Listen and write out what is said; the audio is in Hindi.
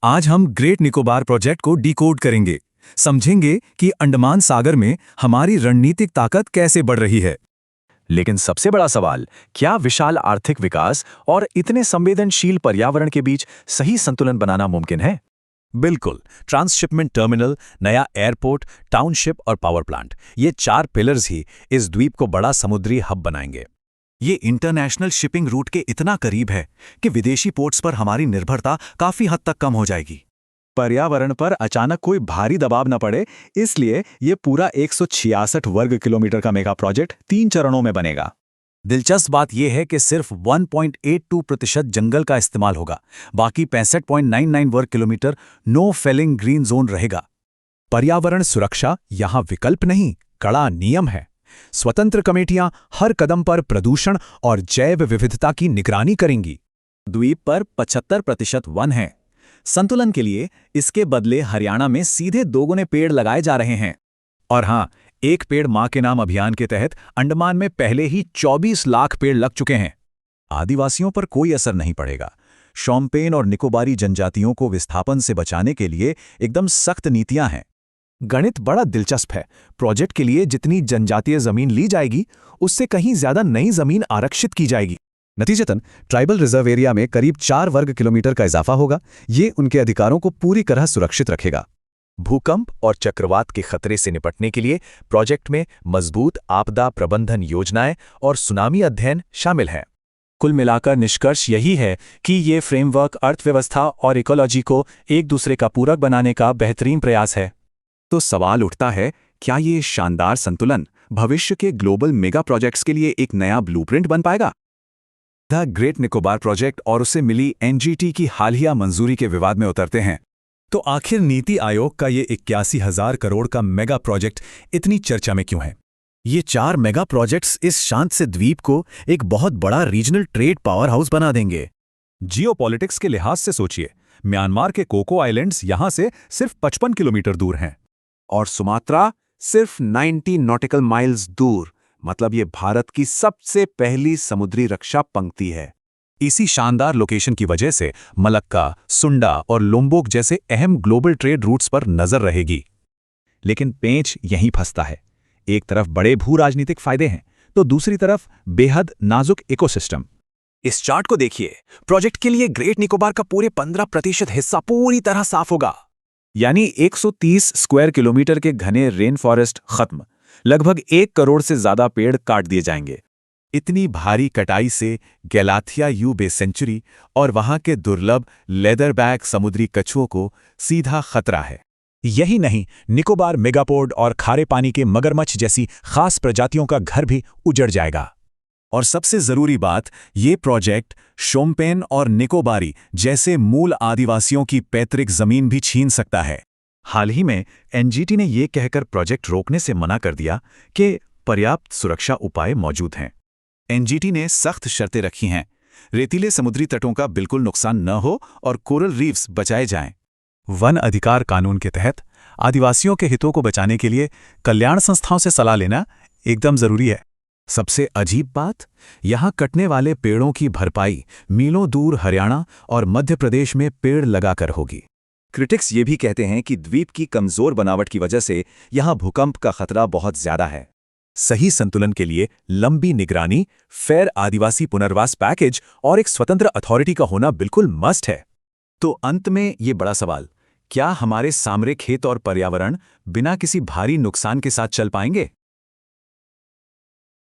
आज हम ग्रेट निकोबार प्रोजेक्ट को डिकोड करेंगे, समझेंगे कि अंडमान सागर में हमारी रणनीतिक ताकत कैसे बढ़ रही है। लेकिन सबसे बड़ा सवाल, क्या विशाल आर्थिक विकास और इतने संवेदनशील पर्यावरण के बीच सही संतुलन बनाना मुमकिन है? बिल्कुल। ट्रांसशिपमेंट टर्मिनल, नया एयरपोर्ट, टाउनशिप और पावर प्लांट, ये 4 पिलर्स ही इस द्वीप को बड़ा समुद्री हब बनाएंगे। ये इंटरनेशनल शिपिंग रूट के इतना करीब है कि विदेशी पोर्ट्स पर हमारी निर्भरता काफी हद तक कम हो जाएगी। पर्यावरण पर अचानक कोई भारी दबाव न पड़े, इसलिए ये पूरा 166 वर्ग किलोमीटर का मेगा प्रोजेक्ट 3 चरणों में बनेगा। दिलचस्प बात यह है कि सिर्फ 1.82% जंगल का इस्तेमाल होगा, बाकी 65.99 वर्ग kilometre no felling green zone रहेगा। पर्यावरण सुरक्षा यहाँ विकल्प नहीं, कड़ा नियम है। स्वतंत्र कमेटियां हर कदम पर प्रदूषण और जैव विविधता की निगरानी करेंगी। द्वीप पर 75% वन है। संतुलन के लिए इसके बदले हरियाणा में सीधे 2 गुने पेड़ लगाए जा रहे हैं। और हाँ, एक पेड़ मां के नाम अभियान के तहत अंडमान में पहले ही 24 लाख पेड़ लग चुके हैं। आदिवासियों पर कोई असर नहीं पड़ेगा। शोम्पेन और निकोबारी जनजातियों को विस्थापन से बचाने के लिए एकदम सख्त नीतियां हैं। गणित बड़ा दिलचस्प है। प्रोजेक्ट के लिए जितनी जनजातीय जमीन ली जाएगी, उससे कहीं ज्यादा नई जमीन आरक्षित की जाएगी। नतीजतन ट्राइबल रिजर्व एरिया में करीब 4 वर्ग किलोमीटर का इजाफा होगा। ये उनके अधिकारों को पूरी तरह सुरक्षित रखेगा। भूकंप और चक्रवात के खतरे से निपटने के लिए प्रोजेक्ट में मजबूत आपदा प्रबंधन योजनाएं और सुनामी अध्ययन शामिल हैं। कुल मिलाकर निष्कर्ष यही है कि ये फ्रेमवर्क अर्थव्यवस्था और इकोलॉजी को एक दूसरे का पूरक बनाने का बेहतरीन प्रयास है। तो सवाल उठता है, क्या ये शानदार संतुलन भविष्य के ग्लोबल मेगा प्रोजेक्ट्स के लिए एक नया ब्लूप्रिंट बन पाएगा? द ग्रेट निकोबार प्रोजेक्ट और उसे मिली एनजीटी की हालिया मंजूरी के विवाद में उतरते हैं। तो आखिर नीति आयोग का ये 81,000 करोड़ का मेगा प्रोजेक्ट इतनी चर्चा में क्यों है? ये 4 मेगा प्रोजेक्ट्स इस शांत से द्वीप को एक बहुत बड़ा रीजनल ट्रेड पावर हाउस बना देंगे। जियोपॉलिटिक्स के लिहाज से सोचिए, म्यांमार के कोको आइलैंड्स यहां से सिर्फ 55 किलोमीटर दूर हैं। और सुमात्रा सिर्फ 90 नॉटिकल माइल्स दूर। मतलब ये भारत की सबसे पहली समुद्री रक्षा पंक्ति है। इसी शानदार लोकेशन की वजह से मलक्का, सुंडा और लोम्बोक जैसे अहम ग्लोबल ट्रेड रूट्स पर नजर रहेगी। लेकिन पेंच यहीं फंसता है। एक तरफ बड़े भू राजनीतिक फायदे हैं, तो दूसरी तरफ बेहद नाजुक इकोसिस्टम। इस चार्ट को देखिए। प्रोजेक्ट के लिए ग्रेट निकोबार का पूरे 15% हिस्सा पूरी तरह साफ होगा। यानी 130 स्क्वायर किलोमीटर के घने रेन फॉरेस्ट खत्म। लगभग 1 करोड़ से ज्यादा पेड़ काट दिए जाएंगे। इतनी भारी कटाई से गैलाथिया यू बे सेंचुरी और वहां के दुर्लभ लेदरबैक समुद्री कछुओं को सीधा खतरा है। यही नहीं, निकोबार मेगापोड और खारे पानी के मगरमच्छ जैसी खास प्रजातियों का घर भी उजड़ जाएगा। और सबसे जरूरी बात, ये प्रोजेक्ट शोम्पेन और निकोबारी जैसे मूल आदिवासियों की पैतृक जमीन भी छीन सकता है। हाल ही में एनजीटी ने यह कहकर प्रोजेक्ट रोकने से मना कर दिया कि पर्याप्त सुरक्षा उपाय मौजूद हैं। एनजीटी ने सख्त शर्तें रखी हैं। रेतीले समुद्री तटों का बिल्कुल नुकसान न हो और कोरल रीफ्स बचाए जाएं। वन अधिकार कानून के तहत आदिवासियों के हितों को बचाने के लिए कल्याण संस्थाओं से सलाह लेना एकदम जरूरी है। सबसे अजीब बात, यहां कटने वाले पेड़ों की भरपाई मीलों दूर हरियाणा और मध्य प्रदेश में पेड़ लगाकर होगी। क्रिटिक्स ये भी कहते हैं कि द्वीप की कमजोर बनावट की वजह से यहां भूकंप का खतरा बहुत ज्यादा है। सही संतुलन के लिए लंबी निगरानी, फेयर आदिवासी पुनर्वास पैकेज और एक स्वतंत्र अथॉरिटी का होना बिल्कुल मस्ट है। तो अंत में ये बड़ा सवाल, क्या हमारे सामरिक हित और पर्यावरण बिना किसी भारी नुकसान के साथ चल पाएंगे?